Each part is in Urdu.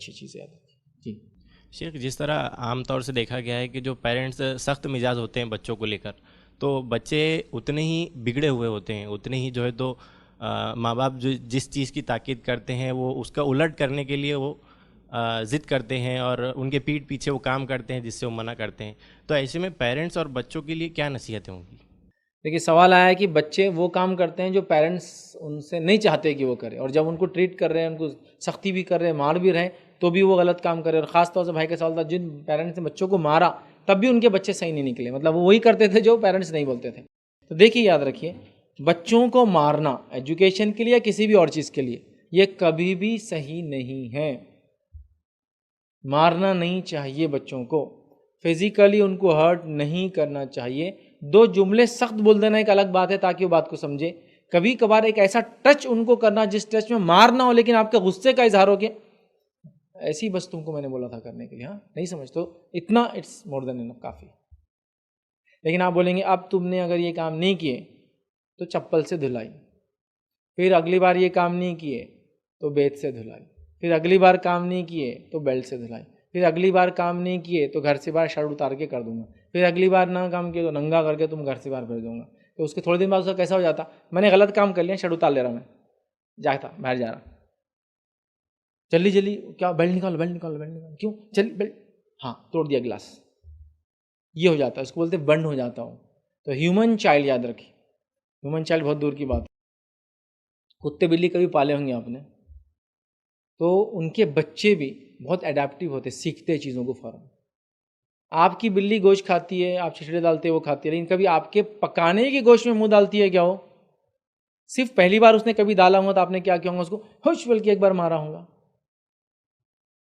اچھی چیز ہے. جی شیخ، جس طرح عام طور سے دیکھا گیا ہے کہ جو پیرنٹس سخت مزاج ہوتے ہیں بچوں کو لے کر، تو بچے اتنے ہی بگڑے ہوئے ہوتے ہیں، اتنے ہی جو ہے تو ماں باپ جو جس چیز کی تاکید کرتے ہیں وہ اس کا الٹ کرنے کے لیے وہ ضد کرتے ہیں اور ان کے پیٹھ پیچھے وہ کام کرتے ہیں جس سے وہ منع کرتے ہیں. تو ایسے میں پیرنٹس اور بچوں کے لیے کیا نصیحتیں ہوں گی؟ دیکھیے سوال آیا ہے کہ بچے وہ کام کرتے ہیں جو پیرنٹس ان سے نہیں چاہتے کہ وہ کریں، اور جب ان کو ٹریٹ کر رہے ہیں، ان کو سختی بھی کر رہے ہیں، مار بھی رہے ہیں، تو بھی وہ غلط کام کرے. اور خاص طور سے بھائی کا سوال تھا جن پیرنٹس نے بچوں کو مارا تب بھی ان کے بچے صحیح نہیں نکلے، مطلب وہ وہی کرتے تھے جو پیرنٹس نہیں بولتے تھے. تو دیکھیے یاد رکھیے، بچوں کو مارنا ایجوکیشن کے لیے یا کسی بھی اور چیز کے لیے یہ کبھی بھی صحیح نہیں ہے. مارنا نہیں چاہیے بچوں کو، فزیکلی ان کو ہرٹ نہیں کرنا چاہیے. دو جملے سخت بول دینا ایک الگ بات ہے تاکہ وہ بات کو سمجھے. کبھی کبھار ایک ایسا ٹچ ان کو کرنا جس ٹچ میں مار نہ ہو لیکن آپ کے غصے کا اظہار ہو گیا، ایسی بس تم کو میں نے بولا تھا کرنے کے لیے، ہاں نہیں سمجھ تو اتنا اٹس مور دین انف، کافی. لیکن آپ بولیں گے اب تم نے اگر یہ کام نہیں کیے تو چپل سے دھلائی، پھر اگلی بار یہ کام نہیں کیے تو بیت سے دھلائی، پھر اگلی بار کام نہیں کیے تو بیلٹ سے دھلائی، پھر اگلی بار کام نہیں کیے تو گھر سے باہر شرٹ اتار کے کر دوں گا، پھر اگلی بار نہ کام کیے تو ننگا کر کے تم گھر سے باہر بھیج دوں گا. تو اس کے تھوڑے دن بعد اس کا کیسا ہو جاتا، میں نے غلط کام کر لیا، شرٹ اتار لے رہا، میں جاتا باہر جا رہا، جلدی جلدی کیا بیلٹ نکالو بیلٹ نکالو بیلٹ نکالو، کیوں چل بیلٹ، ہاں توڑ دیا گلاس. یہ ہو جاتا ہے، اس کو بولتے بنڈ ہو جاتا ہوں. تو ہیومن چائلڈ یاد رکھیے، ہیومن چائلڈ بہت دور کی بات ہے. کتے بلی کبھی پالے ہوں گے آپ نے، تو ان کے بچے بھی بہت اڈیپٹیو ہوتے، سیکھتے چیزوں کو فوراً. آپ کی بلی گوشت کھاتی ہے، آپ چھچڑے ڈالتے ہیں وہ کھاتی ہے، لیکن کبھی آپ کے پکانے کی گوشت میں منہ ڈالتی ہے کیا؟ وہ صرف پہلی بار اس نے کبھی ڈالا ہوں تو آپ نے کیا کیا ہوگا، اس کو ہوش بول کے ایک بار مارا ہوگا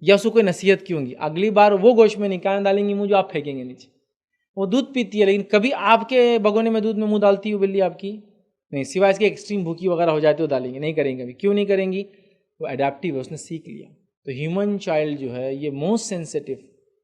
یا اس کو کوئی نصیحت کی ہوگی. اگلی بار وہ گوشت میں نکال ڈالیں گی منہ جو آپ پھینکیں گے نیچے. وہ دودھ پیتی ہے لیکن کبھی آپ کے بگونے میں دودھ میں منہ ڈالتی ہے بلی آپ کی نہیں، سوائے اس کے ایکسٹریم بھوکی وغیرہ ہو جائے تو ڈالیں گے، نہیں کریں گے کبھی. کیوں نہیں کریں گی؟ وہ اڈیپٹیو ہے، اس نے سیکھ لیا. تو ہیومن چائلڈ جو ہے یہ most sensitive,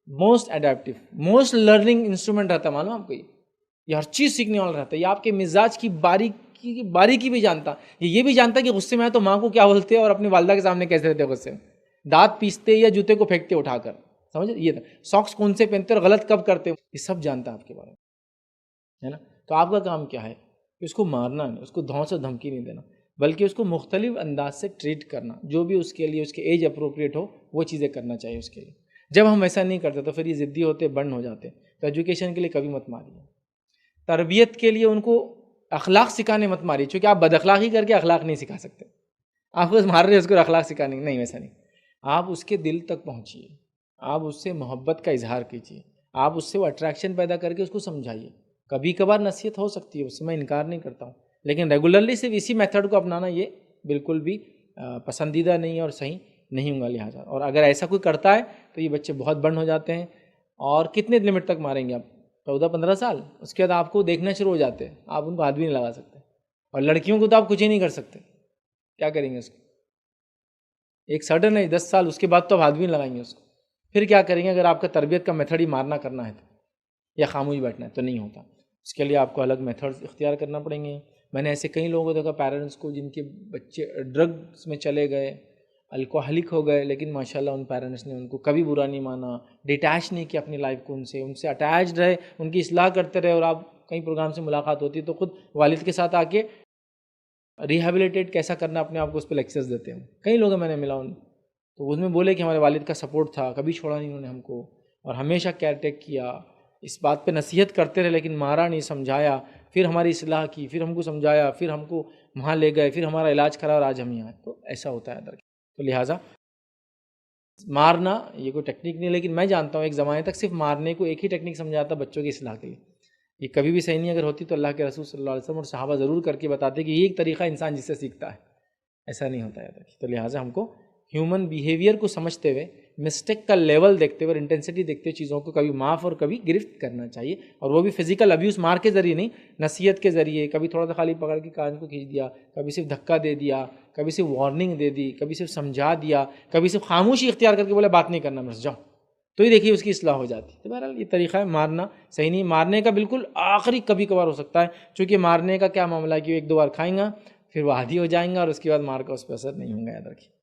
most adaptive, most learning instrument رہتا ہے. معلوم آپ کو یہ ہر چیز سیکھنے والا رہتا ہے. یہ آپ کے مزاج کی باریکی بھی جانتا، یہ بھی جانتا کہ غصے میں آئے تو ماں کو کیا بولتے اور اپنی والدہ کے سامنے کیسے رہتے غصے میں، دانت پیستے یا جوتے کو پھینکتے اٹھا کر، سمجھ یہ تھا، ساکس کون سے پہنتے اور غلط کب کرتے، یہ سب جانتا ہے آپ کے بارے میں، ہے نا. تو آپ کا کام کیا ہے، اس کو مارنا نہیں، اس کو دھونس اور دھمکی نہیں دینا، بلکہ اس کو مختلف انداز سے ٹریٹ کرنا، جو بھی اس کے لیے اس کے ایج اپروپریٹ ہو وہ چیزیں کرنا چاہیے اس کے لیے. جب ہم ایسا نہیں کرتے تو پھر یہ ضدی ہوتے، بند ہو جاتے. تو ایجوکیشن کے لیے کبھی مت ماریے، تربیت کے لیے ان کو اخلاق سکھانے مت ماریے، چونکہ آپ بد اخلاقی کر کے اخلاق نہیں سکھا سکتے. آپ اس مار رہے اس کو اخلاق سکھانے نہیں، ویسا نہیں. آپ اس کے دل تک پہنچیے، آپ اس سے محبت کا اظہار کیجیے، آپ اس سے وہ اٹریکشن پیدا کر کے اس کو سمجھائیے. کبھی کبھار نصیحت ہو سکتی ہے، اس سے میں انکار نہیں کرتا ہوں، لیکن ریگولرلی صرف اسی میتھڈ کو اپنانا یہ بالکل بھی پسندیدہ نہیں ہے اور صحیح نہیں ہوں گا. لہٰذا اور اگر ایسا کوئی کرتا ہے تو یہ بچے بہت بند ہو جاتے ہیں. اور کتنے لمٹ تک ماریں گے آپ؟ 14-15 سال، اس کے بعد آپ کو دیکھنا شروع ہو جاتے ہیں، آپ ان کو ہاتھ بھی نہیں لگا سکتے. اور لڑکیوں کو تو آپ کچھ ہی نہیں کر سکتے، کیا کریں گے اس کو؟ ایک سڈن ہے 10 سال، اس کے بعد تو آپ ہاتھ بھی نہیں لگائیں گے اس کو. پھر کیا کریں گے اگر آپ کا تربیت کا میتھڈ ہی مارنا کرنا ہے تو، یا خاموش بیٹھنا ہے تو نہیں ہوتا. اس کے لیے آپ کو الگ میتھڈز اختیار کرنا پڑیں گے. میں نے ایسے کئی لوگوں کو دیکھا پیرنٹس کو جن کے بچے ڈرگس میں چلے گئے، الکوہلک ہو گئے، لیکن ماشاءاللہ ان پیرنٹس نے ان کو کبھی برا نہیں مانا، ڈیٹیچ نہیں کیا اپنی لائف کو ان سے اٹیچڈ رہے، ان کی اصلاح کرتے رہے. اور آپ کئی پروگرام سے ملاقات ہوتی تو خود والد کے ساتھ آ کے ریہیبلیٹیٹ کیسا کرنا اپنے آپ کو اس پہ لیکچرز دیتے ہیں. کئی لوگ میں نے ملا ان تو اس میں بولے کہ ہمارے والد کا سپورٹ تھا، کبھی چھوڑا نہیں انہوں نے ہم کو، اور ہمیشہ کیئر ٹیک کیا. اس بات پہ نصیحت کرتے رہے لیکن مارا نہیں، سمجھایا، پھر ہماری اصلاح کی، پھر ہم کو سمجھایا، پھر ہم کو وہاں لے گئے، پھر ہمارا علاج کرا اور آج ہم یہاں. تو ایسا ہوتا ہے. تو لہٰذا مارنا یہ کوئی ٹیکنیک نہیں، لیکن میں جانتا ہوں ایک زمانے تک صرف مارنے کو ایک ہی ٹیکنیک سمجھا تھا بچوں کی اصلاح کے لیے. یہ کبھی بھی صحیح نہیں اگر ہوتی تو اللہ کے رسول صلی اللہ علیہ وسلم اور صحابہ ضرور کر کے بتاتے کہ یہ ایک طریقہ انسان جس سے سیکھتا ہے. ایسا نہیں ہوتا ہے. تو لہٰذا ہم کو ہیومن بیہیویئر کو سمجھتے ہوئے، مسٹیک کا لیول دیکھتے ہوئے اور انٹینسٹی دیکھتے ہوئے چیزوں کو کبھی معاف اور کبھی گرفت کرنا چاہیے. اور وہ بھی فزیکل ابیوز مار کے ذریعے نہیں، نصیحت کے ذریعے. کبھی تھوڑا سا خالی پکڑ کے کان کو کھینچ دیا، کبھی صرف دھکا دے دیا، کبھی صرف وارننگ دے دی، کبھی صرف سمجھا دیا، کبھی صرف خاموشی اختیار کر کے بولے بات نہیں کرنا، بس جاؤ، تو یہ دیکھیے اس کی اصلاح ہو جاتی. تو بہرحال یہ طریقہ ہے مارنا صحیح نہیں. مارنے کا بالکل آخری کبھی کبھار ہو سکتا ہے، چونکہ مارنے کا کیا معاملہ ہے کہ 1-2 بار کھائیں گا پھر وہ عادی ہو جائیں گا اور اس کے بعد مار کا اس پہ اثر نہیں ہوں گا. یاد رکھیے.